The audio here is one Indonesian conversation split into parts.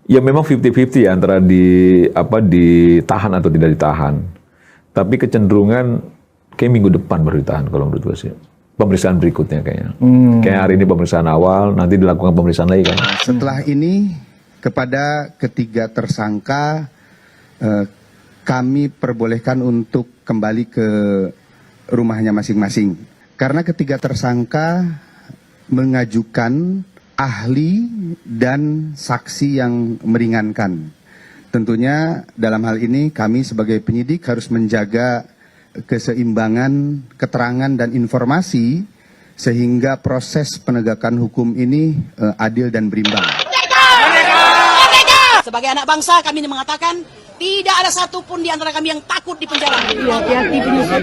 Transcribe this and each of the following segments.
Ya memang 50-50 ya antara ditahan atau tidak ditahan. Tapi kecenderungan kayak minggu depan baru ditahan kalau menurut gue sih. Pemeriksaan berikutnya kayaknya. Kayak hari ini pemeriksaan awal, nanti dilakukan pemeriksaan lagi kan. Setelah ini kepada ketiga tersangka kami perbolehkan untuk kembali ke rumahnya masing-masing. Karena ketiga tersangka mengajukan ahli dan saksi yang meringankan. Tentunya dalam hal ini kami sebagai penyidik harus menjaga keseimbangan keterangan dan informasi sehingga proses penegakan hukum ini adil dan berimbang. Sebagai anak bangsa kami mengatakan tidak ada satupun di antara kami yang takut di penjara. Hati-hati penyusup.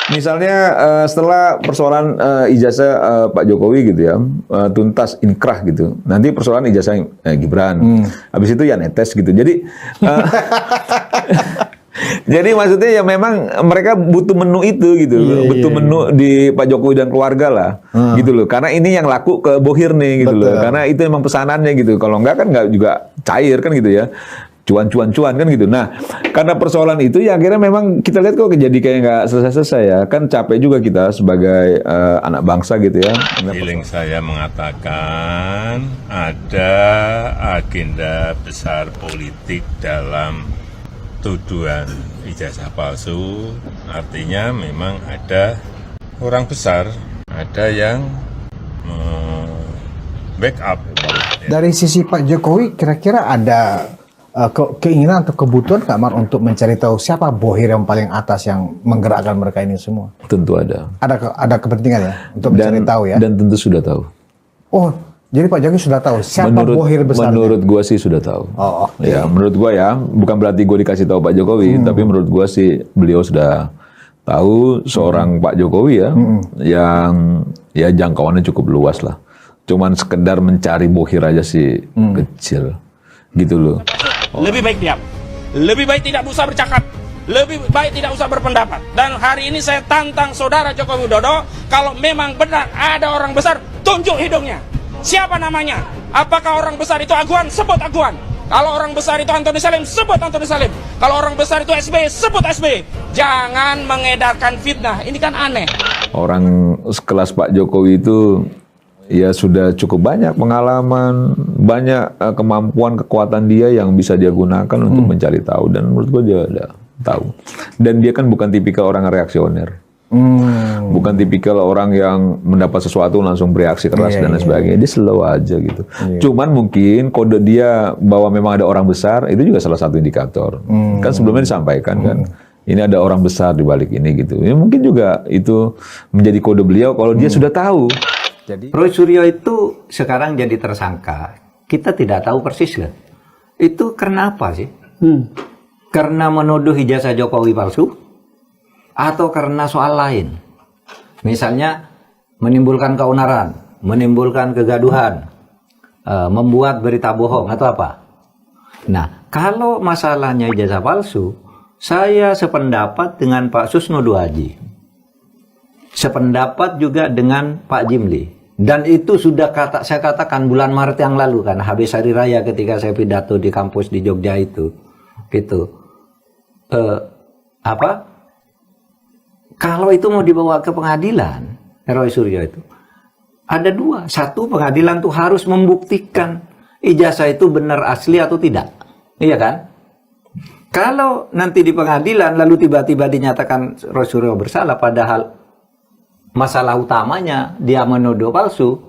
Misalnya setelah persoalan ijazah Pak Jokowi gitu ya, tuntas inkrah gitu. Nanti persoalan ijazah Gibran. Habis itu ya netes gitu. Jadi jadi maksudnya ya memang mereka butuh menu itu gitu, butuh menu di Pak Jokowi dan keluarga lah, gitu loh. Karena ini yang laku ke Bohir nih gitu loh. Karena itu emang pesanannya gitu. Kalau enggak kan nggak juga cair kan gitu ya. Cuan kan gitu. Nah, karena persoalan itu ya akhirnya memang kita lihat kok jadi kayak nggak selesai-selesai ya. Kan capek juga kita sebagai anak bangsa gitu ya. Feeling saya mengatakan ada agenda besar politik dalam tuduhan ijazah palsu. Artinya memang ada orang besar, ada yang backup. Dari sisi Pak Jokowi kira-kira ada keinginan atau kebutuhan nggak Mar untuk mencari tahu siapa Bohir yang paling atas yang menggerakkan mereka ini semua? Tentu ada. Ada kepentingan ya untuk mencari tahu ya? Dan tentu sudah tahu. Oh, jadi Pak Jokowi sudah tahu siapa Bohir besarnya? Menurut gua sih sudah tahu. Oh, okay. Ya, menurut gua ya, bukan berarti gua dikasih tahu Pak Jokowi, tapi menurut gua sih beliau sudah tahu seorang Pak Jokowi ya, yang ya jangkauannya cukup luas lah. Cuman sekedar mencari Bohir aja sih kecil, gitu loh. Lebih baik diam, lebih baik tidak usah bercakap, lebih baik tidak usah berpendapat. Dan hari ini saya tantang saudara Joko Widodo, kalau memang benar ada orang besar, tunjuk hidungnya. Siapa namanya? Apakah orang besar itu Aguan? Sebut Aguan. Kalau orang besar itu Antoni Salim, sebut Antoni Salim. Kalau orang besar itu SBY, sebut SBY. Jangan mengedarkan fitnah, ini kan aneh. Orang sekelas Pak Jokowi itu ya sudah cukup banyak pengalaman, banyak kemampuan, kekuatan dia yang bisa dia gunakan untuk mencari tahu. Dan menurut gue dia udah tahu. Dan dia kan bukan tipikal orang reaksioner. Bukan tipikal orang yang mendapat sesuatu langsung bereaksi keras dan lain sebagainya. Dia slow aja gitu. Cuman mungkin kode dia bahwa memang ada orang besar, itu juga salah satu indikator. Kan sebelumnya disampaikan kan. Ini ada orang besar di balik ini gitu. Ya, mungkin juga itu menjadi kode beliau kalau dia sudah tahu. Jadi Roy Suryo itu sekarang jadi tersangka. Kita tidak tahu persis kan. Itu karena apa sih? Karena menuduh ijazah Jokowi palsu? Atau karena soal lain? Misalnya menimbulkan keonaran, menimbulkan kegaduhan, membuat berita bohong atau apa? Nah, kalau masalahnya ijazah palsu, saya sependapat dengan Pak Susno Duaji. Sependapat juga dengan Pak Jimli. Dan itu sudah saya katakan bulan Maret yang lalu kan, habis hari raya ketika saya pidato di kampus di Jogja itu, gitu. Kalau itu mau dibawa ke pengadilan, Roy Suryo itu ada dua. Satu, pengadilan tuh harus membuktikan ijazah itu benar asli atau tidak, iya kan? Kalau nanti di pengadilan lalu tiba-tiba dinyatakan Roy Suryo bersalah, padahal masalah utamanya dia menuduh palsu,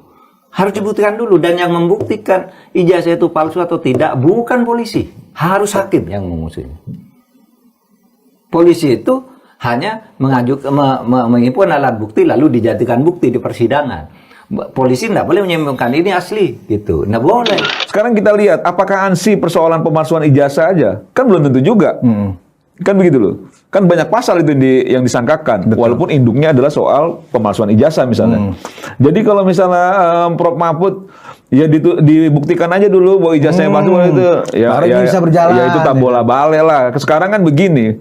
harus dibuktikan dulu. Dan yang membuktikan ijazah itu palsu atau tidak bukan polisi, harus hakim yang mengusung. Polisi itu hanya mengajukan, mengimpun alat bukti lalu dijadikan bukti di persidangan. polisi nggak boleh menyimpulkan ini asli gitu, nggak boleh. Sekarang kita lihat, apakah ansih persoalan pemalsuan ijazah aja? Kan belum tentu juga. Kan begitu loh. Kan banyak pasal itu yang disangkakan. Walaupun induknya adalah soal pemalsuan ijazah misalnya. Jadi kalau misalnya Prof Mahfud, ya dibuktikan aja dulu bahwa ijazahnya palsu itu. Baru bisa berjalan. Ya itu tak bola bale lah. Sekarang kan begini.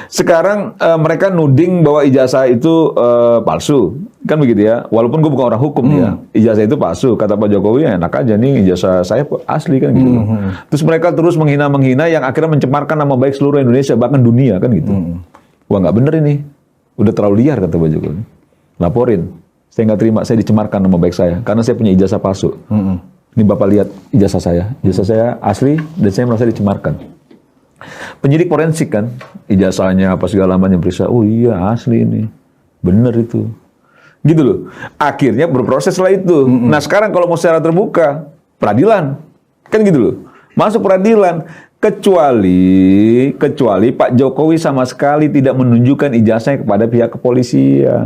Sekarang mereka nuding bahwa ijazah itu palsu. Kan begitu ya. Walaupun gue bukan orang hukum ya. Ijazah itu palsu. Kata Pak Jokowi, ya enak aja nih ijazah saya asli kan gitu. Terus mereka terus menghina-menghina yang akhirnya mencemarkan nama baik seluruh Indonesia, bahkan dunia kan gitu. Wah nggak bener ini. Udah terlalu liar kata Pak Jokowi. Laporin. Saya nggak terima, saya dicemarkan nama baik saya. Karena saya punya ijazah palsu. Ini Bapak lihat ijazah saya. Ijazah saya asli dan saya merasa dicemarkan. Penyidik forensik kan, ijazahnya apa segala macam periksa. Oh iya asli ini. Bener itu. Gitu loh. Akhirnya berproses lah itu. Nah sekarang kalau mau secara terbuka, peradilan. Kan gitu loh. Masuk peradilan. Kecuali Pak Jokowi sama sekali tidak menunjukkan ijazahnya kepada pihak kepolisian.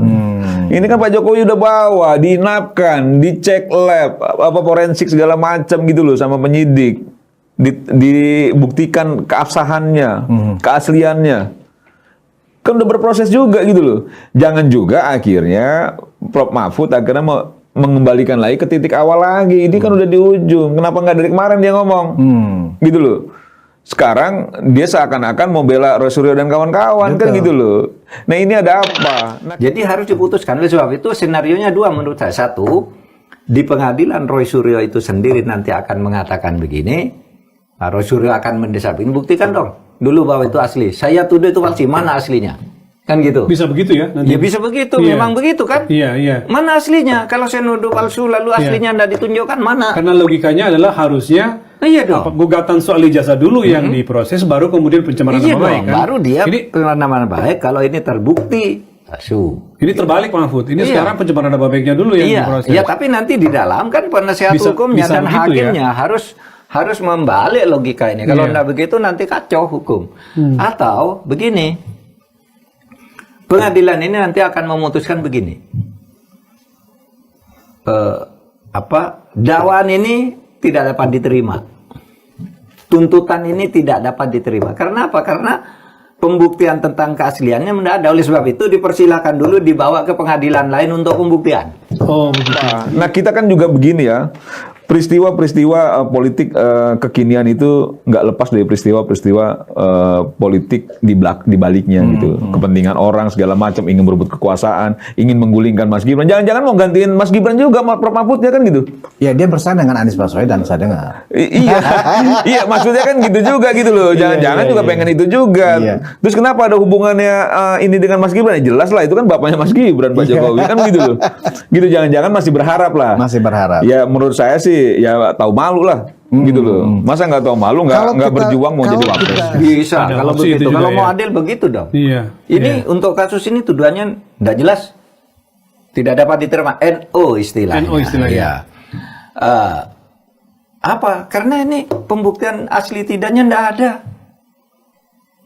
Ini kan Pak Jokowi udah bawa, diinapkan, dicek lab, apa forensik segala macam gitu loh sama penyidik. Dibuktikan keabsahannya, keasliannya. Kan udah berproses juga gitu loh. Jangan juga akhirnya Prof Mahfud akhirnya mengembalikan lagi ke titik awal lagi. Ini kan udah di ujung. Kenapa nggak dari kemarin dia ngomong? Gitu loh. Sekarang dia seakan-akan mau bela Roy Suryo dan kawan-kawan kan gitu loh. Nah ini ada apa? Jadi harus diputuskan. Oleh sebab itu senarionya dua menurut saya. Satu, di pengadilan Roy Suryo itu sendiri nanti akan mengatakan begini. Nah, Roy Suryo akan mendesak. Ini buktikan dong dulu bahwa itu asli. Saya tuduh itu palsu. Mana aslinya? Kan gitu. Bisa begitu ya? Nanti. Ya bisa begitu. Iya. Memang begitu kan? Iya, iya. Mana aslinya? Kalau saya nuduh palsu lalu aslinya tidak ditunjukkan mana? Karena logikanya adalah harusnya Iya dong. gugatan soal ijazah dulu yang diproses, baru kemudian pencemaran Iya nama baik dong. kan? Baru dia Ini pencemaran nama baik kalau ini terbukti palsu. Ini terbalik Pak Mahfud. Ini Iya. sekarang pencemaran nama baiknya dulu yang Iya, diproses. iya, tapi nanti di dalam kan penasehat Bisa- hukumnya bisa dan begitu hakimnya harus membalik logika ini. Kalau Iya. tidak begitu nanti kacau hukum. Atau begini, pengadilan ini nanti akan memutuskan begini. Dakwaan ini tidak dapat diterima. Tuntutan ini tidak dapat diterima. Karena apa? Karena pembuktian tentang keasliannya tidak ada. Oleh sebab itu dipersilakan dulu dibawa ke pengadilan lain untuk pembuktian. Oh, begitu. Nah kita kan juga begini ya, peristiwa-peristiwa politik kekinian itu nggak lepas dari peristiwa-peristiwa politik di baliknya gitu. Kepentingan orang segala macam, ingin berebut kekuasaan, ingin menggulingkan Mas Gibran. Jangan-jangan mau gantiin Mas Gibran juga, Prof Mahfudnya kan gitu. Ya dia bersama dengan Anies Baswedan, saya dengar. Iya, iya maksudnya kan gitu juga gitu loh. Jangan-jangan juga pengen itu juga. Iya. Terus kenapa ada hubungannya ini dengan Mas Gibran? Ya jelas lah, itu kan bapaknya Mas Gibran, Pak Jokowi kan gitu loh. Gitu jangan-jangan masih berharap lah. Masih berharap. Ya menurut saya sih ya tahu malu lah. Gitu loh. Masa nggak tahu malu, Kalau nggak kita- berjuang mau kalau jadi wapres? kita- Bisa Ada kalau opsi itu begitu. juga Kalau mau ya. adil begitu dong. Iya. Ini Iya. untuk kasus ini tuduhannya tidak jelas, tidak dapat diterima. NO istilahnya. NO istilahnya. Ya. Apa? Karena ini pembuktian asli tidaknya tidak ada.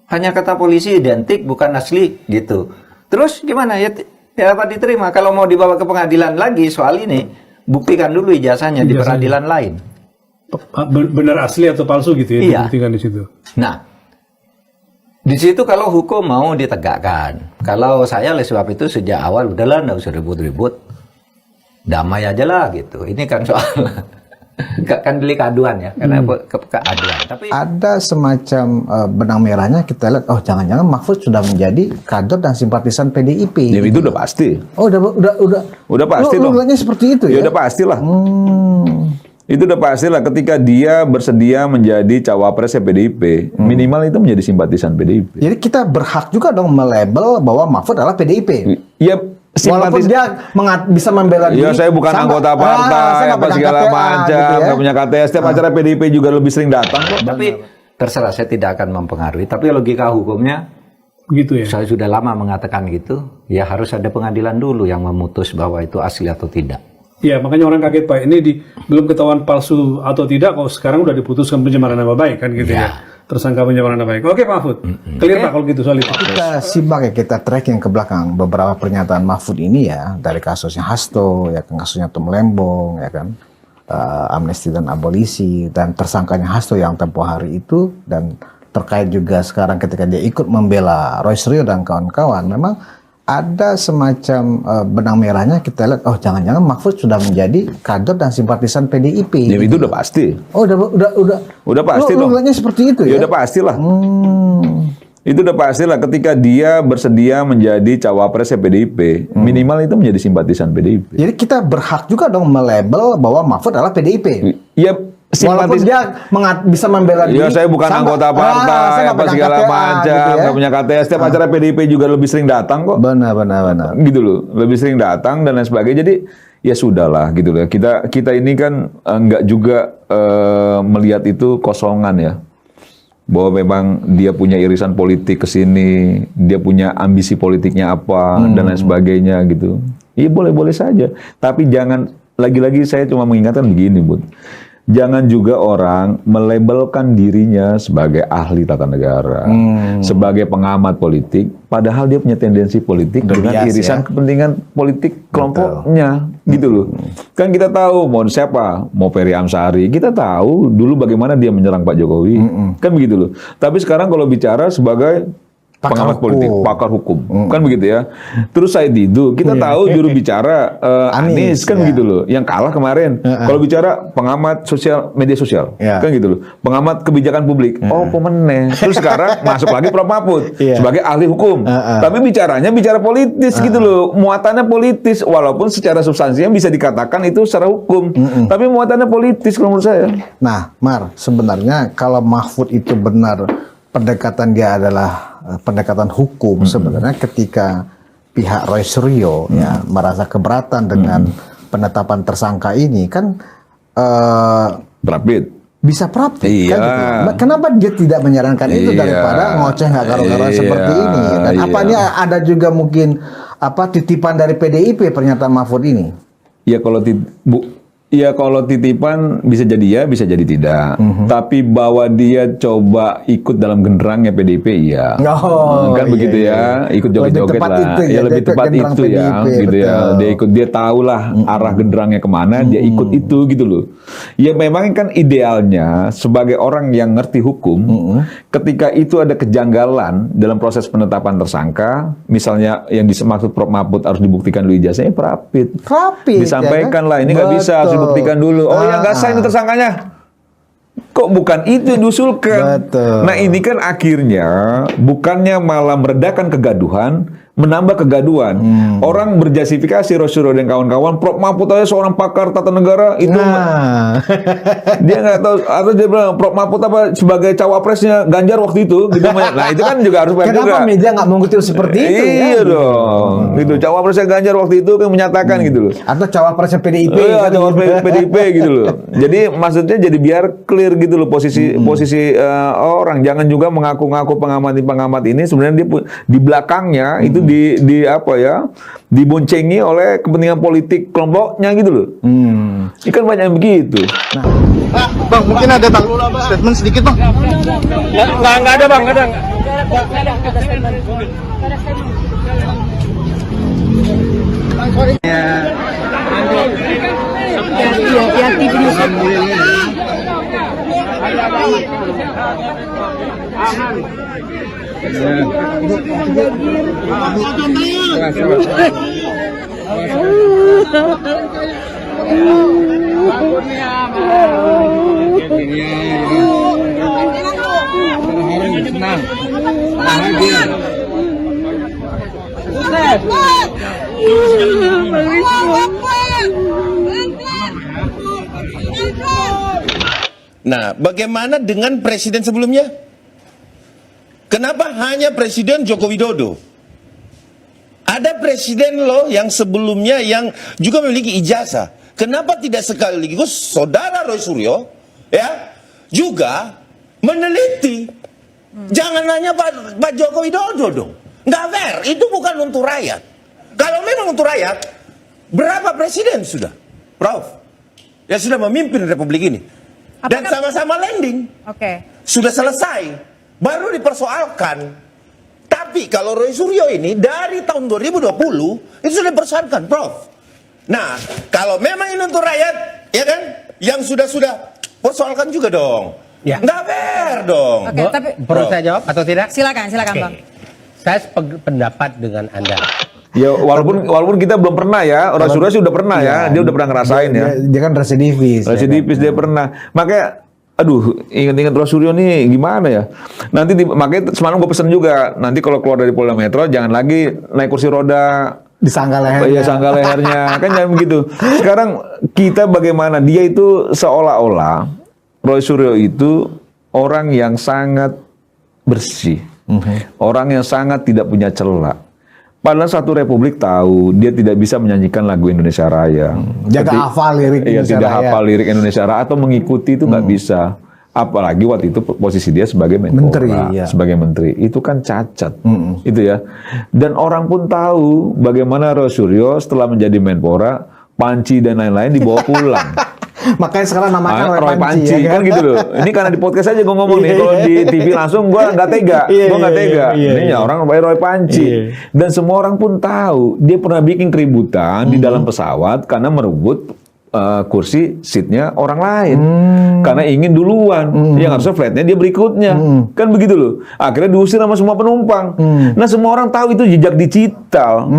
Hanya kata polisi identik bukan asli gitu. Terus gimana ya? Tidak dapat diterima. Kalau mau dibawa ke pengadilan lagi soal ini, buktikan dulu ijazahnya di Ijazahnya. peradilan lain. Benar asli atau palsu gitu ya? Iya. Dibuktikan di situ. Nah, di situ kalau hukum mau ditegakkan. Kalau saya oleh sebab itu sejak awal udahlah nggak usah ribut-ribut, damai aja lah gitu. Ini kan soal kan delik aduan ya, karena keaduan. Tapi Ada semacam benang merahnya, kita lihat, oh jangan-jangan Mahfud sudah menjadi kader dan simpatisan PDIP. Ya, itu udah pasti. Oh Udah pasti lu dong. lihatnya seperti itu Ya ya? udah pastilah. Itu udah pastilah ketika dia bersedia menjadi cawapresnya PDIP, minimal itu menjadi simpatisan PDIP. Jadi kita berhak juga dong melabel bahwa Mahfud adalah PDIP. Ya Walaupun dia bisa membela diri. Iya, saya bukan saya anggota saya partai, nggak apa pegang segala KTA, macam, gitu ya. nggak punya KTS. Setiap acara PDIP juga lebih sering datang kok. tapi terserah, saya tidak akan mempengaruhi. Tapi logika hukumnya, Begitu ya? saya sudah lama mengatakan gitu. Ya harus ada pengadilan dulu yang memutus bahwa itu asli atau tidak. Iya, makanya orang kaget Pak. Ini belum ketahuan palsu atau tidak, kok sekarang udah diputuskan pencemaran nama baik kan gitu ya. tersangka pencemaran nama baik. Oke Pak Mahfud, clear Pak kalau gitu soal itu. Kita simak ya, kita tracking ke belakang beberapa pernyataan Mahfud ini ya, dari kasusnya Hasto, ya kan, kasusnya Tom Lembong, ya kan, amnesti dan abolisi, dan tersangkanya Hasto yang tempoh hari itu, dan terkait juga sekarang ketika dia ikut membela Roy Suryo dan kawan-kawan, memang ada semacam benang merahnya. Kita lihat, oh jangan-jangan Mahfud sudah menjadi kader dan simpatisan PDIP. Ya, itu udah pasti. Oh udah pasti lu dong. lihatnya seperti itu Ya ya? udah pastilah. Itu udah pastilah ketika dia bersedia menjadi cawapresnya PDIP, minimal itu menjadi simpatisan PDIP. Jadi kita berhak juga dong melabel bahwa Mahfud adalah PDIP. Ya Walaupun dia bisa membela diri. Ya saya bukan sama- anggota saya partai nggak apa pegang segala KTA, macam, gitu ya. nggak punya KTA. Setiap acara PDIP juga lebih sering datang kok. Benar. Gitu loh, lebih sering datang dan lain sebagainya. Jadi ya sudahlah gitu loh. Kita ini kan nggak juga melihat itu kosongan ya. Bahwa memang dia punya irisan politik ke sini, dia punya ambisi politiknya apa dan lain sebagainya gitu. Iya boleh-boleh saja. Tapi jangan, lagi-lagi saya cuma mengingatkan begini, Bud. Jangan juga orang melabelkan dirinya sebagai ahli tata negara, sebagai pengamat politik, padahal dia punya tendensi politik dengan bias, irisan ya. kepentingan politik kelompoknya, gitu loh. Kan kita tahu mau siapa, mau Ferry Amsari, kita tahu dulu bagaimana dia menyerang Pak Jokowi, kan begitu loh. Tapi sekarang kalau bicara sebagai pengamat politik, pakar hukum, kan begitu ya. Terus Said Didu, kita tahu juru bicara Anies, kan begitu loh, yang kalah kemarin. Kalau bicara pengamat sosial, media sosial, kan gitu loh. Pengamat kebijakan publik, oh pemenang. Terus sekarang masuk lagi Prof Mahfud sebagai ahli hukum. Tapi bicaranya bicara politis gitu loh, muatannya politis, walaupun secara substansinya bisa dikatakan itu secara hukum, tapi muatannya politis kalau menurut saya. Nah, Mar, sebenarnya kalau Mahfud itu benar pendekatan dia adalah pendekatan hukum, sebenarnya ketika pihak Roy Suryo ya merasa keberatan dengan penetapan tersangka ini kan Berapit. bisa praktik Iya. kan gitu. Kenapa dia tidak menyarankan itu Iya. daripada ngoceh nggak karu-karuan Iya. seperti ini? Dan Iya. apa ini ada juga mungkin titipan dari PDIP pernyataan Mahfud ini? Ya kalau titipan bisa jadi ya, bisa jadi tidak. Tapi bahwa dia coba ikut dalam genderangnya PDIP, iya. Oh, Kan iya, begitu iya. ya, ikut Lebih joget-joget tepat lah. itu ya, Ya lebih dia tepat genderang itu ya, PDIP, gitu ya. betul. Dia tahu lah arah genderangnya kemana, dia ikut itu gitu loh. Ya memang kan idealnya sebagai orang yang ngerti hukum, ketika itu ada kejanggalan dalam proses penetapan tersangka, misalnya yang dimaksud Prof Mahfud harus dibuktikan dulu ijazahnya, rapid. Disampaikan lah, ini nggak bisa, harus dibuktikan dulu. Oh yang nggak sah ini tersangkanya. Kok bukan itu yang diusulkan? Betul. Nah ini kan akhirnya bukannya malah meredakan kegaduhan, menambah kegaduhan. Orang berjustifikasi Roy Suryo dan kawan-kawan, Prof Mahfud aja seorang pakar tata negara itu dia nggak tahu, atau dia bilang Prof Mahfud apa sebagai cawapresnya Ganjar waktu itu gitu. Nah itu kan juga harus Kenapa media nggak mengutip seperti itu iya ya? dong, gitu. Cawapresnya Ganjar waktu itu kan menyatakan gitu loh. Atau cawapresnya PDIP Iya, kan cawapres gitu. PDIP gitu loh. Jadi maksudnya jadi biar clear gitu loh posisi orang. Jangan juga mengaku-ngaku pengamat ini sebenarnya dia di belakangnya itu di apa ya, diboncengi oleh kepentingan politik kelompoknya gitu loh. Ini kan banyak yang begitu. Bang, mungkin ada statement sedikit bang. Nggak ada bang, nggak ada. Nah, bagaimana dengan presiden sebelumnya? Kenapa hanya Presiden Joko Widodo? Ada presiden loh yang sebelumnya yang juga memiliki ijazah. Kenapa tidak sekaligus saudara Roy Suryo ya juga meneliti? Jangan hanya Pak Joko Widodo dong. Nggak fair, itu bukan untuk rakyat. Kalau memang untuk rakyat, berapa presiden sudah, Prof? Ya sudah memimpin Republik ini. Dan sama-sama landing. Oke. sudah selesai, baru dipersoalkan. Tapi kalau Roy Suryo ini dari tahun 2020 itu sudah dipersoalkan, Prof. Nah, kalau memang ini untuk rakyat, ya kan, yang sudah persoalkan juga dong. Ya. Nggak fair dong. Oke, tapi perlu saya jawab atau tidak? Silakan Oke. Bang. Saya pendapat dengan Anda. Ya walaupun kita belum pernah ya, orang Suryo sih udah pernah ya, dia udah pernah ngerasain ya. Dia kan residivis. Residivis dia pernah. Makanya aduh, ingat-ingat Roy Suryo nih gimana ya? Nanti makanya semalam gue pesen juga, nanti kalau keluar dari Polda Metro jangan lagi naik kursi roda, disangka lehernya. Iya, sangka lehernya. Kan jangan begitu. Sekarang kita bagaimana? Dia itu seolah-olah Roy Suryo itu orang yang sangat bersih. Orang yang sangat tidak punya celah. Padahal satu republik tahu dia tidak bisa menyanyikan lagu Indonesia Raya. Dia nggak hafal lirik Iya, Indonesia tidak Raya. hafal lirik Indonesia Raya atau mengikuti itu nggak bisa. Apalagi waktu itu posisi dia sebagai Menteri, Menpora, ya. sebagai menteri. Itu kan cacat. Itu ya. Dan orang pun tahu bagaimana Roy Suryo setelah menjadi Menpora, Panci dan lain-lain dibawa pulang. Makanya sekarang namakan Roy Panci ya kan gitu loh. Ini karena di podcast aja gue ngomong nih. Kalau di TV langsung gue nggak tega. Gue nggak tega. Ini ya orang Roy Panci. Dan semua orang pun tahu dia pernah bikin keributan di dalam pesawat karena merebut kursi seatnya orang lain. Karena ingin duluan. Yang harusnya flightnya dia berikutnya. Kan begitu loh. Akhirnya diusir sama semua penumpang. Nah semua orang tahu itu jejak digital.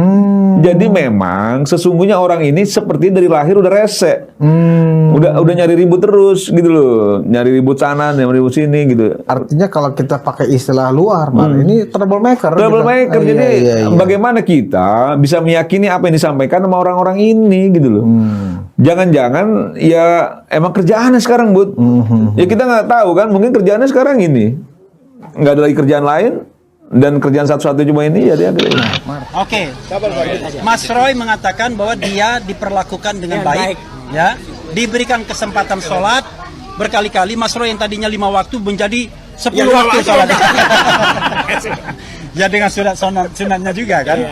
Jadi memang sesungguhnya orang ini seperti dari lahir udah rese. Udah nyari ribut terus gitu loh. Nyari ribut sana, nyari ribut sini gitu. Artinya kalau kita pakai istilah luar, ini troublemaker. Troublemaker. Gitu. Jadi Iya. bagaimana kita bisa meyakini apa yang disampaikan sama orang-orang ini gitu loh. Jangan-jangan ya emang kerjaannya sekarang, Bud. Ya kita nggak tahu kan, mungkin kerjaannya sekarang ini. Nggak ada lagi kerjaan lain. Dan kerjaan satu-satunya cuma ini ya dia. Oke, Mas Roy mengatakan bahwa dia diperlakukan dengan baik, ya, diberikan kesempatan sholat berkali-kali. Mas Roy yang tadinya 5 waktu menjadi 10 waktu sholat. Ya dengan sunatnya juga kan.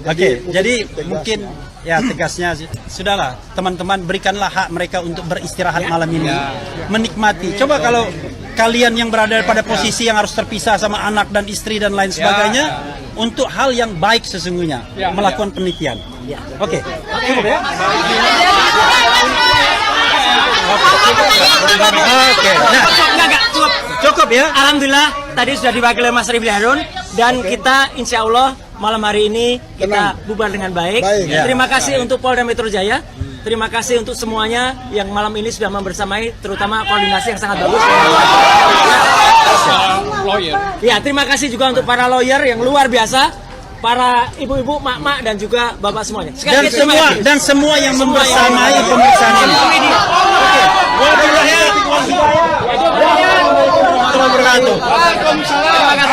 Oke, jadi mungkin ya tegasnya sudahlah teman-teman, berikanlah hak mereka untuk beristirahat malam ini, menikmati. Coba kalau kalian yang berada pada posisi yang harus terpisah sama anak dan istri dan lain sebagainya, untuk hal yang baik sesungguhnya melakukan penelitian. Oke, cukup ya. Oke, nah, cukup ya. Alhamdulillah tadi sudah diwakili Mas Rifli Harun dan kita insya Allah malam hari ini kita bubar dengan baik. Terima kasih untuk Polda Metro Jaya. Terima kasih untuk semuanya yang malam ini sudah membersamai, terutama koordinasi yang sangat bagus. Ya, terima kasih juga untuk para lawyer yang luar biasa, para ibu-ibu, mak-mak dan juga bapak semuanya. Sekali lagi, Dan semua yang membersamai pemeriksaan ini.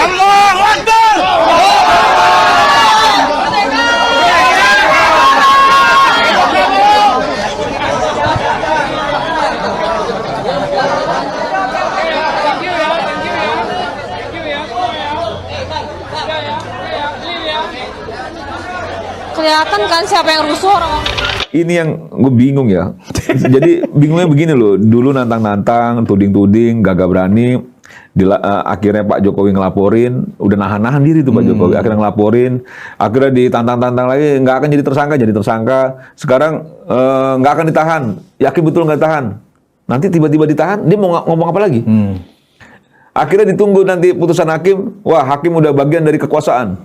Allahu Akbar. Kelihatan kan siapa yang rusuh orang. Ini yang gue bingung ya. Jadi bingungnya begini loh. Dulu nantang-nantang, tuding-tuding, gagah berani. Akhirnya Pak Jokowi ngelaporin, udah nahan-nahan diri tuh Pak Jokowi. Akhirnya ngelaporin, akhirnya ditantang-tantang lagi, nggak akan jadi tersangka. Sekarang nggak akan ditahan. Yakin betul nggak ditahan. Nanti tiba-tiba ditahan, dia mau ngomong apa lagi? Akhirnya ditunggu nanti putusan hakim. Wah, hakim udah bagian dari kekuasaan.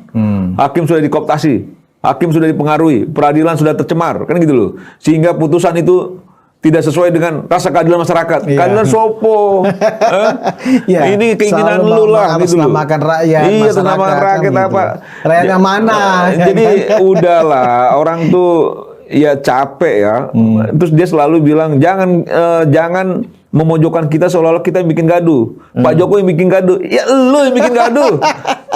Hakim sudah dikooptasi. Hakim sudah dipengaruhi, peradilan sudah tercemar, kan gitu loh. Sehingga putusan itu tidak sesuai dengan rasa keadilan masyarakat. Keadilan sopo. Ini keinginan lu lah gitu loh. Selamatkan rakyat, iya, selamatkan rakyat kan apa? gitu. Rakyatnya mana? Jadi udahlah, orang tuh ya capek ya. Terus dia selalu bilang jangan memojokkan kita seolah-olah kita yang bikin gaduh. Pak Jokowi yang bikin gaduh. Ya lu yang bikin gaduh.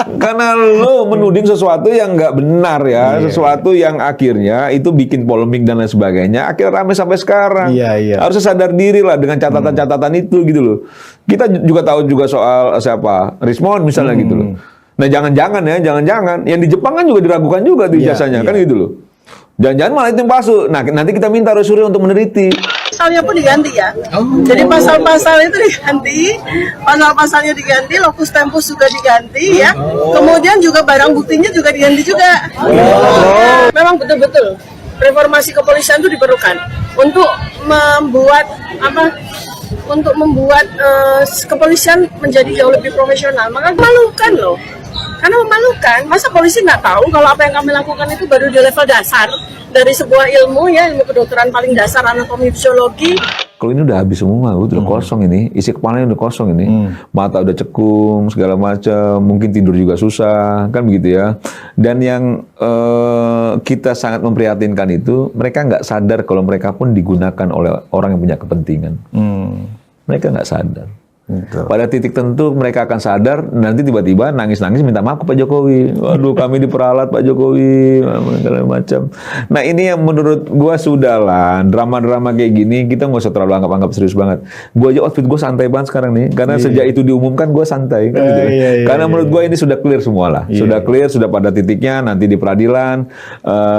Karena lu menuding sesuatu yang nggak benar ya. Sesuatu yang akhirnya itu bikin polemik dan lain sebagainya. Akhirnya ramai sampai sekarang. Harusnya sadar diri lah dengan catatan-catatan itu gitu loh. Kita juga tahu juga soal siapa? Rismon misalnya gitu loh. Nah jangan-jangan yang di Jepang kan juga diragukan juga tuh ijazahnya kan gitu loh. Jangan-jangan malah itu yang palsu. Nah nanti kita minta Roy Suryo untuk meneliti. pasalnya pun diganti ya. Jadi pasal-pasal itu diganti, pasal-pasalnya diganti, lokus tempus juga diganti ya. Kemudian juga barang buktinya juga diganti juga. Memang betul-betul reformasi kepolisian itu diperlukan untuk membuat kepolisian menjadi jauh lebih profesional. Maka memalukan loh. Karena memalukan, masa polisi nggak tahu kalau apa yang kami lakukan itu baru di level dasar dari sebuah ilmu ya, ilmu kedokteran paling dasar, anatomi fisiologi. Kalau ini udah habis semua, udah kosong ini, isi kepalanya udah kosong ini, mata udah cekung segala macam, mungkin tidur juga susah, kan begitu ya. Dan yang kita sangat memprihatinkan itu, mereka nggak sadar kalau mereka pun digunakan oleh orang yang punya kepentingan. Mereka nggak sadar. Pada titik tentu mereka akan sadar, nanti tiba-tiba nangis-nangis minta maaf ke Pak Jokowi. Waduh, kami diperalat Pak Jokowi, segala macam. Nah ini yang menurut gua sudahlah, drama-drama kayak gini kita nggak usah terlalu anggap serius banget. Gua aja outfit gua santai banget sekarang nih, karena sejak itu diumumkan gua santai, kan gitu. Karena menurut gua ini sudah clear semua lah, sudah clear, sudah pada titiknya. Nanti di peradilan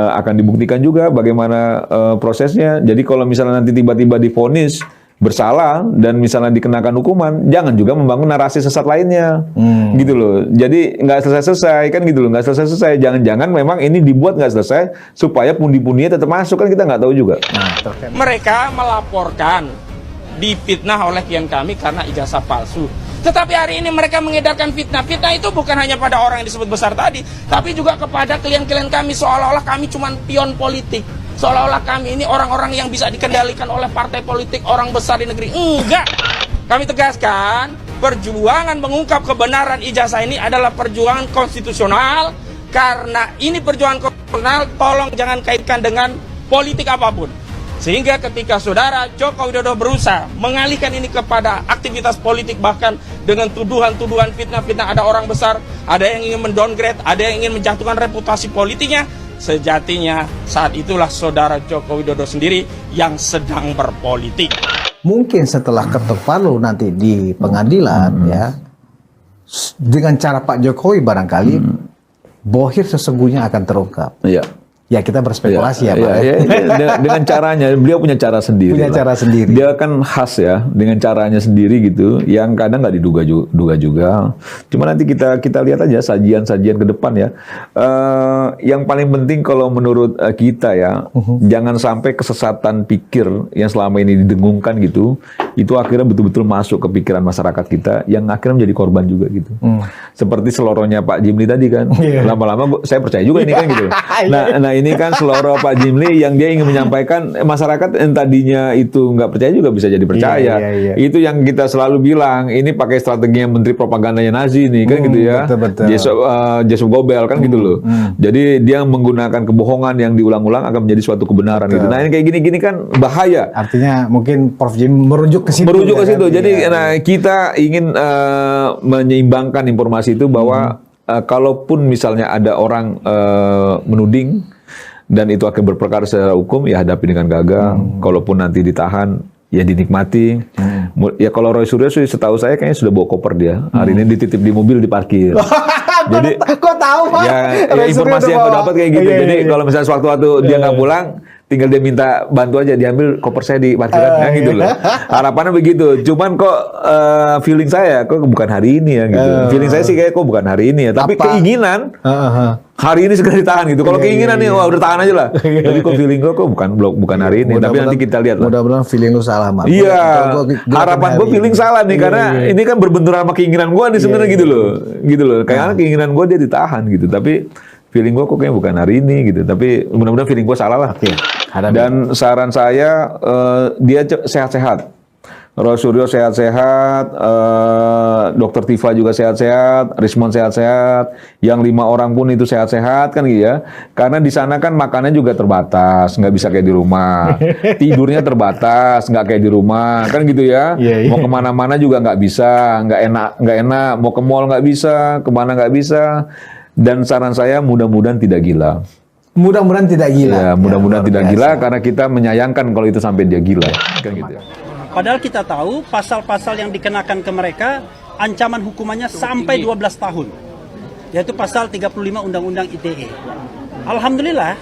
akan dibuktikan juga bagaimana prosesnya. Jadi kalau misalnya nanti tiba-tiba divonis bersalah dan misalnya dikenakan hukuman, jangan juga membangun narasi sesat lainnya, gitu loh. Jadi nggak selesai-selesai kan gitu loh, nggak selesai-selesai. Jangan-jangan memang ini dibuat nggak selesai supaya pundi-pundinya tetap masuk, kan kita nggak tahu juga. Mereka melaporkan difitnah oleh klien kami karena ijazah palsu. Tetapi hari ini mereka mengedarkan fitnah. Fitnah itu bukan hanya pada orang yang disebut besar tadi, tapi juga kepada klien-klien kami, seolah-olah kami cuma pion politik. Seolah-olah kami ini orang-orang yang bisa dikendalikan oleh partai politik, orang besar di negeri. Enggak. Kami tegaskan, perjuangan mengungkap kebenaran ijazah ini adalah perjuangan konstitusional. Karena ini perjuangan konstitusional, tolong jangan kaitkan dengan politik apapun. Sehingga ketika saudara Joko Widodo berusaha mengalihkan ini kepada aktivitas politik, bahkan dengan tuduhan-tuduhan fitnah-fitnah, ada orang besar, ada yang ingin mendowngrade, ada yang ingin menjatuhkan reputasi politiknya, sejatinya saat itulah saudara Joko Widodo sendiri yang sedang berpolitik. Mungkin setelah ketok palu nanti di pengadilan ya, dengan cara Pak Jokowi barangkali bohir sesungguhnya akan terungkap. Iya. Ya kita berspekulasi ya Pak. Dengan caranya, beliau punya cara sendiri. Punya cara sendiri. Dia kan khas ya, dengan caranya sendiri gitu, yang kadang nggak diduga juga. Cuma nanti kita lihat aja sajian-sajian ke depan ya. Yang paling penting kalau menurut kita ya, jangan sampai kesesatan pikir yang selama ini didengungkan gitu, itu akhirnya betul-betul masuk ke pikiran masyarakat kita, yang akhirnya menjadi korban juga gitu. Seperti seloronya Pak Jimli tadi kan, lama-lama saya percaya juga ini kan gitu. Nah ini kan seloro Pak Jimli yang dia ingin menyampaikan, masyarakat yang tadinya itu nggak percaya juga bisa jadi percaya. Itu yang kita selalu bilang, ini pakai strateginya menteri propagandanya Nazi nih kan gitu ya. Jesop Gobel kan gitu loh. Jadi dia menggunakan kebohongan yang diulang-ulang akan menjadi suatu kebenaran gitu. Nah ini kayak gini-gini kan bahaya. Artinya mungkin Prof Jim merujuk ke situ. Jadi nah, kita ingin menyeimbangkan informasi itu bahwa kalaupun misalnya ada orang menuding dan itu akan berperkara secara hukum, ya hadapi dengan gagah. Kalaupun nanti ditahan, ya dinikmati. Ya kalau Roy Suryo sih setahu saya kayaknya sudah bawa koper dia. Hari ini dititip di mobil, diparkir. Jadi kok tahu Pak? Ya informasi yang gue dapat kayak gitu. Jadi kalau misalnya sewaktu-waktu dia nggak pulang, tinggal dia minta bantu aja, diambil koper saya di parkiran, gitu loh. Harapannya begitu. Cuman kok feeling saya kok bukan hari ini ya gitu. Feeling saya sih kayak kok bukan hari ini ya. Tapi keinginan hari ini segera ditahan gitu. Kalau keinginan nih, wah udah tahan aja lah. Tapi kok feeling kok bukan hari ini. Tapi nanti kita lihat lah. Mudah-mudahan feeling lu salah, Mak. Iya. Harapan gue feeling salah nih, karena ini kan berbenturan sama keinginan gue nih sebenarnya gitu loh. Gitu loh. Kayaknya keinginan gue dia ditahan gitu. Tapi feeling gue kok kayaknya bukan hari ini gitu. Tapi mudah-mudahan feeling gue salah lah. Dan saran saya, dia sehat-sehat. Roy Suryo sehat-sehat, Dokter Tifa juga sehat-sehat, Rismon sehat-sehat, yang 5 orang pun itu sehat-sehat kan gitu ya. Karena di sana kan makannya juga terbatas, nggak bisa kayak di rumah. Tidurnya terbatas, nggak kayak di rumah, kan gitu ya. Mau kemana-mana juga nggak bisa, nggak enak. Mau ke mall nggak bisa, kemana nggak bisa. Dan saran saya mudah-mudahan tidak gila. Mudah-mudahan tidak gila. Ya, mudah-mudahan tidak gila, karena kita menyayangkan kalau itu sampai dia gila. Kan gitu ya. Padahal kita tahu pasal-pasal yang dikenakan ke mereka ancaman hukumannya sampai 12 tahun. Yaitu pasal 35 Undang-Undang ITE. Alhamdulillah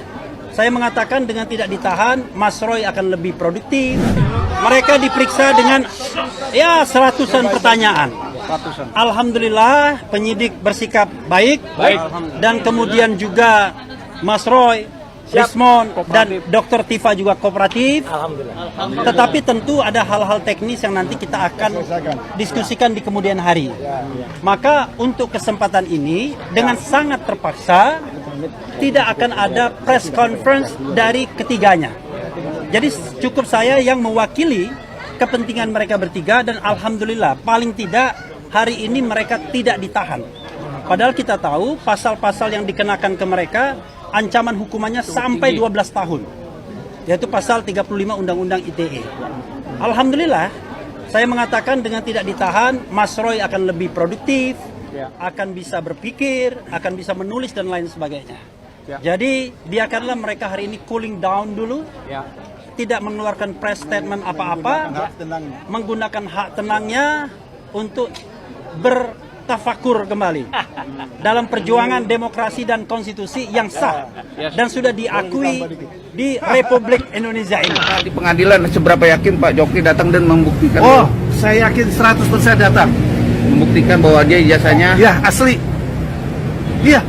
Saya mengatakan dengan tidak ditahan, Mas Roy akan lebih produktif. Mereka diperiksa dengan ya seratusan pertanyaan. Alhamdulillah penyidik bersikap baik. Dan kemudian juga Mas Roy, Rismon, dan Dr. Tifa juga kooperatif. Tetapi tentu ada hal-hal teknis yang nanti kita akan diskusikan di kemudian hari. Maka untuk kesempatan ini dengan sangat terpaksa tidak akan ada press conference dari ketiganya. Jadi cukup saya yang mewakili kepentingan mereka bertiga, dan alhamdulillah paling tidak hari ini mereka tidak ditahan. Padahal kita tahu pasal-pasal yang dikenakan ke mereka ancaman hukumannya sampai 12 tahun, yaitu pasal 35 Undang-Undang ITE. Alhamdulillah, saya mengatakan dengan tidak ditahan, Mas Roy akan lebih produktif, akan bisa berpikir, akan bisa menulis dan lain sebagainya. Jadi biarkanlah mereka hari ini cooling down dulu, tidak mengeluarkan press statement apa-apa, menggunakan hak tenangnya untuk bertafakur kembali dalam perjuangan demokrasi dan konstitusi yang sah dan sudah diakui di Republik Indonesia ini. Di pengadilan seberapa yakin Pak Jokowi datang dan membuktikan? Oh, saya yakin 100% datang. Membuktikan bahwa dia ijazahnya Ya, asli. Iya,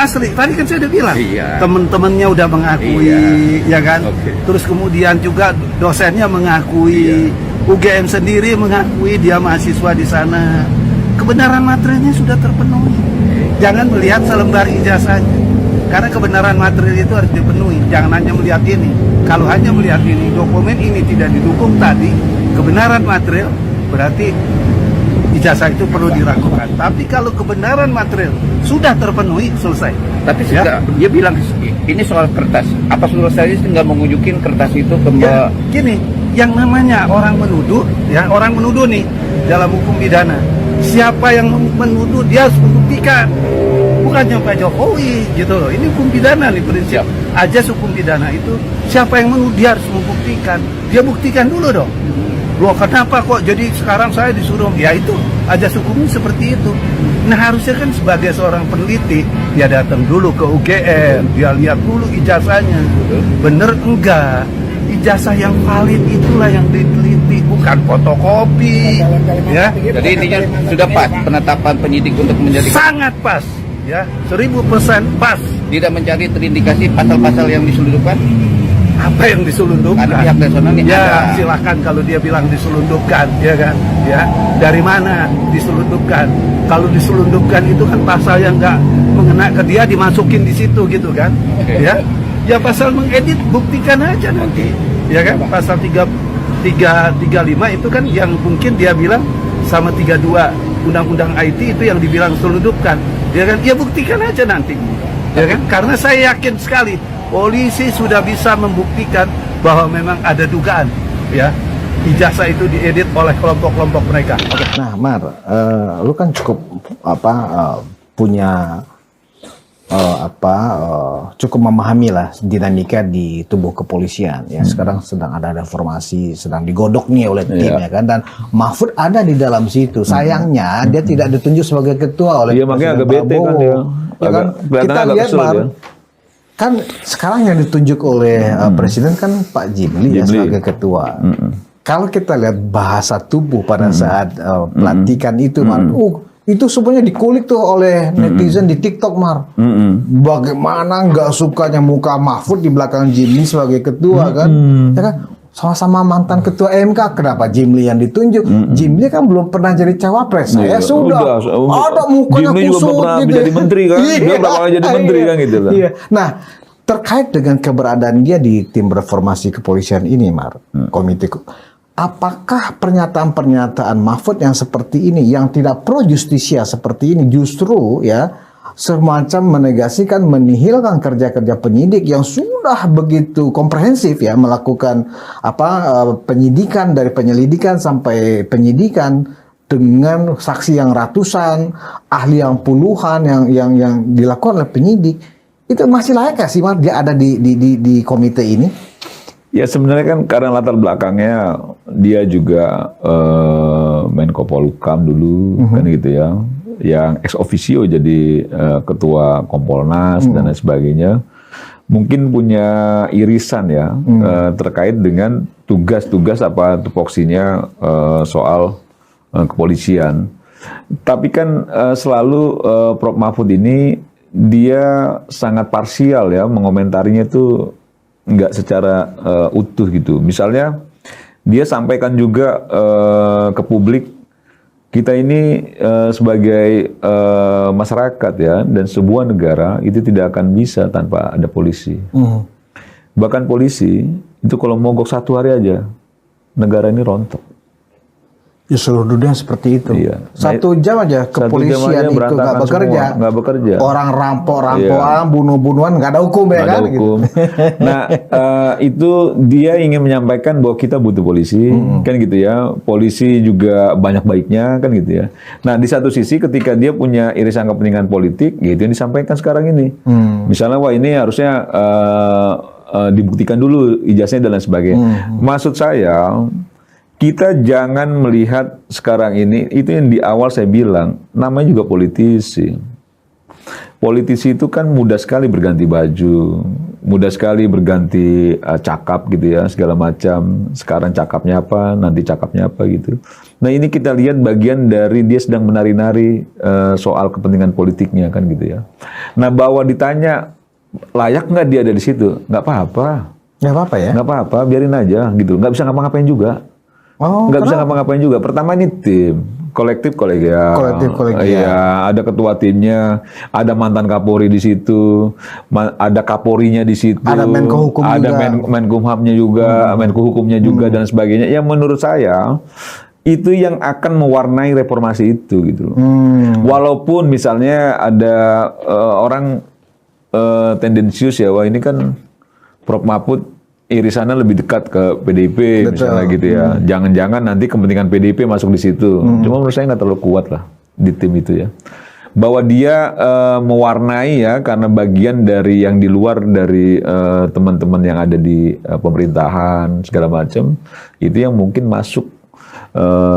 asli. Tadi kan saya udah bilang. Iya. Teman-temannya udah mengakui, ya kan? Terus kemudian juga dosennya mengakui, UGM sendiri mengakui dia mahasiswa di sana. Kebenaran materialnya sudah terpenuhi. Jangan melihat selembar ijazahnya, karena kebenaran material itu harus dipenuhi. Jangan hanya melihat ini. Kalau hanya melihat ini, dokumen ini tidak didukung tadi kebenaran material, berarti ijazah itu perlu diragukan. Tapi kalau kebenaran material sudah terpenuhi, selesai. Tapi dia bilang ini soal kertas. Apa suruh saya nggak mengunjukin kertas itu ke Ya, gini, yang namanya orang menuduh, ya orang menuduh nih dalam hukum pidana. Siapa yang menuduh dia harus membuktikan, bukannya Pak Jokowi gitu loh. Ini hukum pidana nih prinsip. Ajas hukum pidana itu siapa yang menuduh dia harus membuktikan. Dia buktikan dulu dong. Loh kenapa kok jadi sekarang saya disuruh? Ya itu ajas hukumnya seperti itu. Nah harusnya kan sebagai seorang peneliti dia datang dulu ke UGM, dia lihat dulu ijazahnya, bener enggak? Ijazah yang valid itulah yang diteliti, bukan fotokopi, ya. Jadi intinya sudah pas penetapan penyidik untuk menjadi Sangat pas, ya, 1000% pas. tidak mencari terindikasi pasal-pasal yang diselundupkan. Apa yang diselundupkan? Ada pihak nasional nih, ya ada. silakan kalau dia bilang diselundupkan, ya kan, ya. Dari mana diselundupkan? Kalau diselundupkan itu kan pasal yang nggak mengena ke dia dimasukin di situ gitu kan, ya. Ya pasal mengedit buktikan aja nanti, ya kan. Pasal 335 itu kan yang mungkin dia bilang sama 32 Undang-Undang IT itu yang dibilang selundupkan, ya kan. Ya buktikan aja nanti, ya kan. Karena saya yakin sekali polisi sudah bisa membuktikan bahwa memang ada dugaan, ya, ijazah itu diedit oleh kelompok-kelompok mereka. Nah, Mar, lu kan cukup punya cukup memahami lah dinamika di tubuh kepolisian ya. Sekarang sedang ada reformasi, sedang digodok nih oleh tim ya kan, dan Mahfud ada di dalam situ. Sayangnya dia tidak ditunjuk sebagai ketua oleh makanya agak bete kan dia. Ya kan? Kita lihat Mar, kan sekarang yang ditunjuk oleh presiden kan Pak Jimli ya sebagai ketua. Kalau kita lihat bahasa tubuh pada saat pelantikan itu, Mar, itu sebenarnya dikulik tuh oleh netizen di TikTok, Mar. Bagaimana nggak sukanya muka Mahfud di belakang Jimli sebagai ketua kan? Ya kan? Sama-sama mantan ketua MK, kenapa Jimli yang ditunjuk? Jimli kan belum pernah jadi cawapres. Saya sudah ada mukanya Jimli juga kusut pernah gitu. jadi menteri kan? Dia bakal jadi menteri kan gitu lah. Iya. Nah, terkait dengan keberadaan dia di tim reformasi kepolisian ini, Mar, komite, apakah pernyataan-pernyataan Mahfud yang seperti ini, yang tidak pro justisia seperti ini, justru ya semacam menegasikan, menihilkan kerja-kerja penyidik yang sudah begitu komprehensif ya melakukan penyidikan dari penyelidikan sampai penyidikan dengan saksi yang ratusan, ahli yang puluhan yang dilakukan oleh penyidik. Itu masih layak sih, Mar, dia ada di komite ini? Ya sebenarnya kan karena latar belakangnya dia juga Menko Polhukam dulu kan gitu ya, yang ex officio jadi ketua Kompolnas dan lain sebagainya. mungkin punya irisan ya terkait dengan tugas-tugas apa tupoksinya soal kepolisian. Tapi kan selalu Prof. Mahfud ini dia sangat parsial ya mengomentarinya itu nggak secara utuh gitu. Misalnya dia sampaikan juga ke publik, kita ini sebagai masyarakat ya dan sebuah negara itu tidak akan bisa tanpa ada polisi. Bahkan polisi itu kalau mogok 1 hari aja negara ini rontok. Di seluruh dunia seperti itu. Iya. 1 jam aja kepolisian itu nggak bekerja. Orang rampok-rampokan, bunuh-bunuhan nggak ada hukum ya kan? Ada hukum. Gitu. Nah itu dia ingin menyampaikan bahwa kita butuh polisi, kan gitu ya. Polisi juga banyak baiknya kan gitu ya. Nah di satu sisi ketika dia punya irisan kepentingan politik, gitu yang disampaikan sekarang ini. Misalnya wah ini harusnya dibuktikan dulu ijazahnya dan lain sebagainya. Maksud saya kita jangan melihat sekarang ini, itu yang di awal saya bilang, namanya juga politisi. Politisi itu kan mudah sekali berganti baju, mudah sekali berganti cakap gitu ya, segala macam. Sekarang cakapnya apa, nanti cakapnya apa gitu. Nah ini kita lihat bagian dari dia sedang menari-nari soal kepentingan politiknya kan gitu ya. Nah bahwa ditanya, layak nggak dia ada di situ? Nggak apa-apa. Nggak apa-apa ya? Nggak apa-apa, biarin aja gitu. Nggak bisa ngapa-ngapain juga. Nggak bisa ngapa-ngapain juga. Pertama ini tim, kolektif kolegial. Iya, ada ketua timnya, ada mantan Kapolri di situ, ada Kapolrinya di situ, ada Menko Hukum ada juga, Menkumhamnya juga, Menko Hukumnya juga dan sebagainya. Yang menurut saya itu yang akan mewarnai reformasi itu gitu. Walaupun misalnya ada orang tendensius ya, wah ini kan Prof. Mahfud irisannya lebih dekat ke PDIP misalnya gitu ya. Jangan-jangan nanti kepentingan PDIP masuk di situ. Cuma menurut saya nggak terlalu kuat lah di tim itu ya. Bahwa dia mewarnai ya karena bagian dari yang di luar dari teman-teman yang ada di pemerintahan segala macam itu yang mungkin masuk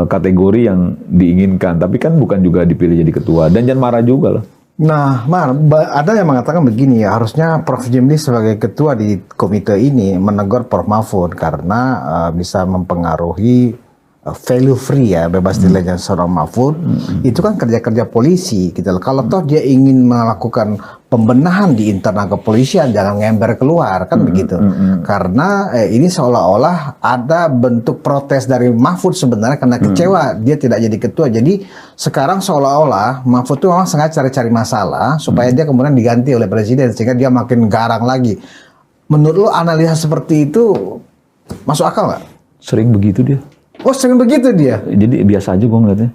kategori yang diinginkan. Tapi kan bukan juga dipilih jadi ketua dan jangan marah juga lah. Nah, ada yang mengatakan begini ya, harusnya Prof. Jimli sebagai ketua di komite ini menegur Prof. Mahfud karena bisa mempengaruhi value free ya, bebas nilainya seorang Mahfud. Itu kan kerja-kerja polisi gitu loh. Kalau toh dia ingin melakukan pembenahan di internal kepolisian, jangan ngember keluar kan begitu. Karena ini seolah-olah ada bentuk protes dari Mahfud sebenarnya karena kecewa dia tidak jadi ketua. Jadi sekarang seolah-olah Mahfud itu memang sengaja cari-cari masalah supaya dia kemudian diganti oleh presiden sehingga dia makin garang lagi. Menurut lo analisa seperti itu masuk akal nggak? Sering begitu dia. Oh sering begitu dia? Jadi biasa aja gue ngeliatnya.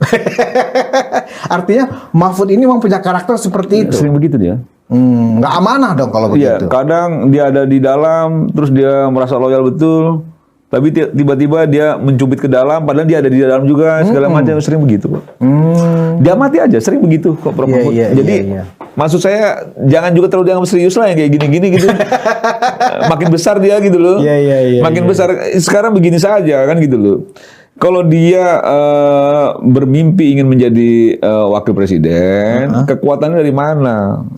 Artinya Mahfud ini memang punya karakter seperti itu? Sering begitu dia. Nggak amanah dong kalau begitu. Iya, kadang dia ada di dalam, terus dia merasa loyal betul, tapi tiba-tiba dia mencubit ke dalam, padahal dia ada di dalam juga, segala macam, sering begitu kok. Dia mati aja, sering begitu kok Prof. Mahfud. Jadi maksud saya jangan juga terlalu dianggap serius lah yang kayak gini-gini gitu. Makin besar dia gitu loh. Makin besar. Sekarang begini saja kan gitu loh. Kalau dia bermimpi ingin menjadi wakil presiden, kekuatannya dari mana?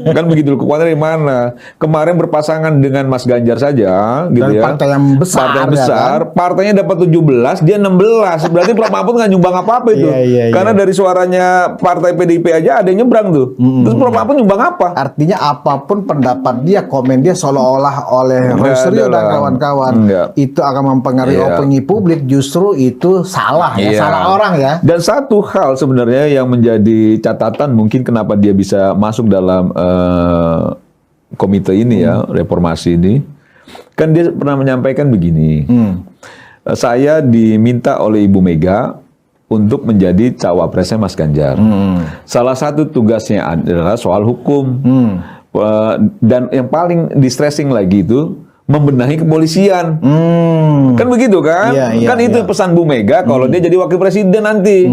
Kan begitu, kekuatannya dari mana? Kemarin berpasangan dengan Mas Ganjar saja, gitu dan ya. Partai yang besar. Partai yang besar, ya kan? Partainya dapat 17, dia 16. Berarti Prof. Mahfud nggak nyumbang apa-apa itu. Karena dari suaranya partai PDIP aja ada yang nyebrang tuh. Terus Prof. Mahfud nyumbang apa? Artinya apapun pendapat dia, komen dia seolah-olah oleh Rosario dan kawan-kawan itu akan mempengaruhi opini publik, justru itu salah ya, salah orang ya. Dan satu hal sebenarnya yang menjadi catatan mungkin kenapa dia bisa masuk dalam komite ini ya, reformasi ini, kan dia pernah menyampaikan begini, saya diminta oleh Ibu Mega untuk menjadi cawapresnya Mas Ganjar. Salah satu tugasnya adalah soal hukum, dan yang paling distressing lagi itu membenahi kepolisian. Kan begitu kan? Kan itu pesan Bu Mega kalau dia jadi wakil presiden nanti.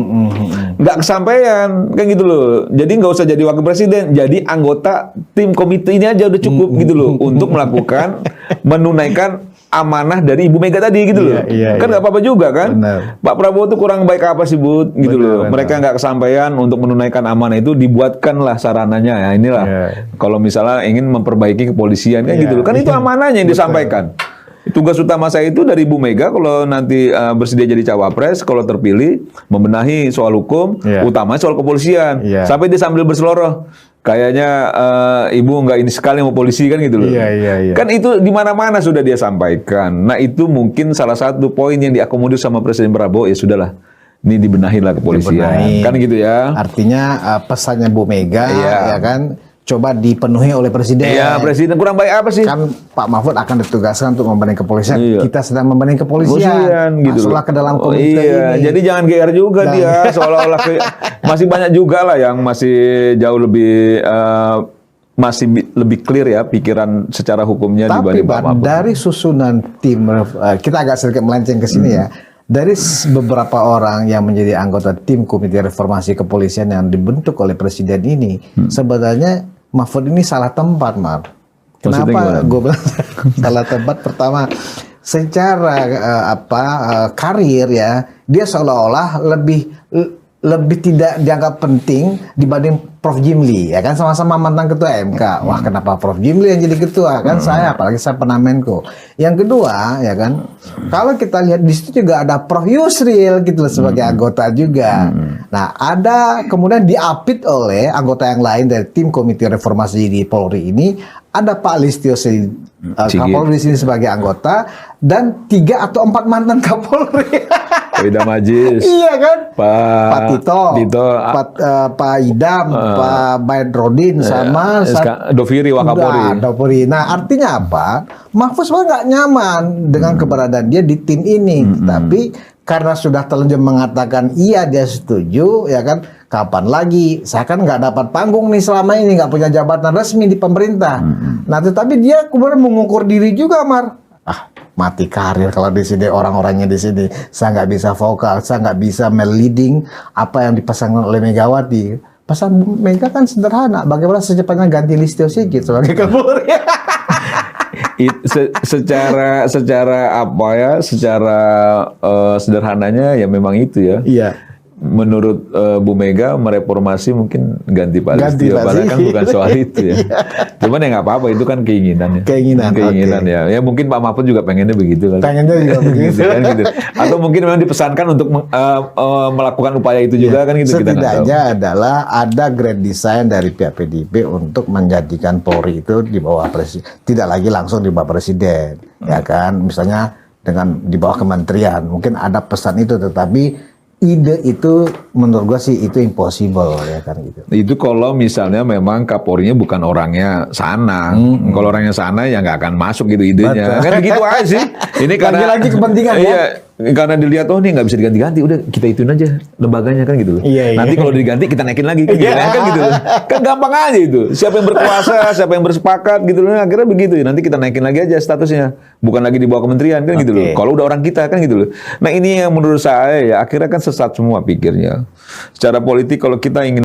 Nggak kesampaian, kan gitu loh. Jadi nggak usah jadi wakil presiden, jadi anggota tim komite ini aja udah cukup gitu loh untuk melakukan menunaikan amanah dari Ibu Mega tadi gitu loh. Kan nggak apa-apa juga kan. Benar. Pak Prabowo tuh kurang baik apa sih Bud gitu loh. Benar. Mereka nggak kesampaian untuk menunaikan amanah itu, dibuatkanlah sarananya. Ya inilah kalau misalnya ingin memperbaiki kepolisian kan gitu loh. Kan itu amanahnya yang disampaikan. Tugas utama saya itu dari Ibu Mega kalau nanti bersedia jadi cawapres, kalau terpilih membenahi soal hukum, utamanya soal kepolisian. Sampai dia sambil berseloroh. Kayaknya ibu nggak ini sekali mau polisi kan gitu loh. Kan itu di mana-mana sudah dia sampaikan. Nah itu mungkin salah satu poin yang diakomodir sama Presiden Prabowo, ya sudahlah. Ini dibenahilah kepolisian. Kan gitu ya. Artinya pesannya Bu Mega ya kan coba dipenuhi oleh Presiden. Iya, Presiden kurang baik apa sih? Kan Pak Mahfud akan ditugaskan untuk membenahi kepolisian. Kita sedang membenahi kepolisian. Gitu. Masuklah ke dalam komite ini. Jadi jangan GR juga dia. Seolah-olah masih banyak juga lah yang masih jauh lebih masih lebih clear ya pikiran secara hukumnya dibanding Pak Mahfud. Dari susunan tim, kita agak sedikit melenceng ke sini ya. Dari beberapa orang yang menjadi anggota tim Komite Reformasi Kepolisian yang dibentuk oleh Presiden ini, sebenarnya Mahfud ini salah tempat, Mar. Kenapa gue bilang salah tempat? Pertama, secara karir ya, dia seolah-olah lebih tidak dianggap penting dibanding Prof. Jimli, ya kan, sama-sama mantan ketua MK. Wah, kenapa Prof. Jimli yang jadi ketua? Kan saya, apalagi saya pernah Menko. Yang kedua, ya kan, kalau kita lihat di situ juga ada Prof. Yusril gitu loh sebagai anggota juga. Nah, ada kemudian diapit oleh anggota yang lain dari tim Komite Reformasi di Polri ini, ada Pak Listio Kapolri di sini sebagai anggota dan 3 atau 4 mantan Kapolri. Pak Idam Aziz. Iya kan? Pak Tito, Pak Idam, Pak Baidrodin sama Doviri Wakapolri. Doviri. Nah, artinya apa? Mahfud sebenarnya nggak nyaman dengan keberadaan dia di tim ini. Tapi karena sudah terlanjur mengatakan iya dia setuju, ya kan? Kapan lagi? Saya kan nggak dapat panggung nih selama ini, nggak punya jabatan resmi di pemerintah. Nah, tetapi dia kemudian mengukur diri juga, Mar. Mati karir kalau di sini orang-orangnya di sini. Saya nggak bisa vokal, saya nggak bisa meleading apa yang dipesankan oleh Megawati. Pesan Mega kan sederhana, bagaimana secepatnya ganti Listio Sigit sebagai Kapolri. secara apa ya? Secara sederhananya ya memang itu ya. Iya. Menurut Bu Mega mereformasi mungkin ganti Pak Listio, padahal kan bukan soal itu ya. Cuman ya nggak apa-apa, itu kan keinginan ya. Keinginan ya. Ya mungkin Pak Mahfud juga pengennya begitu kan. Pengennya juga begitu kan gitu. Atau mungkin memang dipesankan untuk melakukan upaya itu juga kan gitu. Setidaknya adalah ada grand design dari pihak PDIP untuk menjadikan Polri itu di bawah Presiden, tidak lagi langsung di bawah Presiden, ya kan. Misalnya dengan di bawah kementerian, mungkin ada pesan itu, tetapi ide itu menurut gua sih itu impossible ya kan gitu. Itu kalau misalnya memang Kapolrinya bukan orangnya sana. Kalau orangnya sana ya nggak akan masuk gitu idenya. Kan begitu aja sih. Ini karena lagi kepentingan ya. Karena dilihat oh ini nggak bisa diganti-ganti, udah kita ituin aja lembaganya kan gitu. Nanti kalau diganti kita naikin lagi kan, kan gitu. Kan gampang aja itu. Siapa yang berkuasa, siapa yang bersepakat gitu loh. Akhirnya begitu. Nanti kita naikin lagi aja statusnya. Bukan lagi di bawah kementerian kan gitu loh. Kalau udah orang kita kan gitu loh. Nah ini yang menurut saya ya akhirnya kan sesat semua pikirnya. Secara politik kalau kita ingin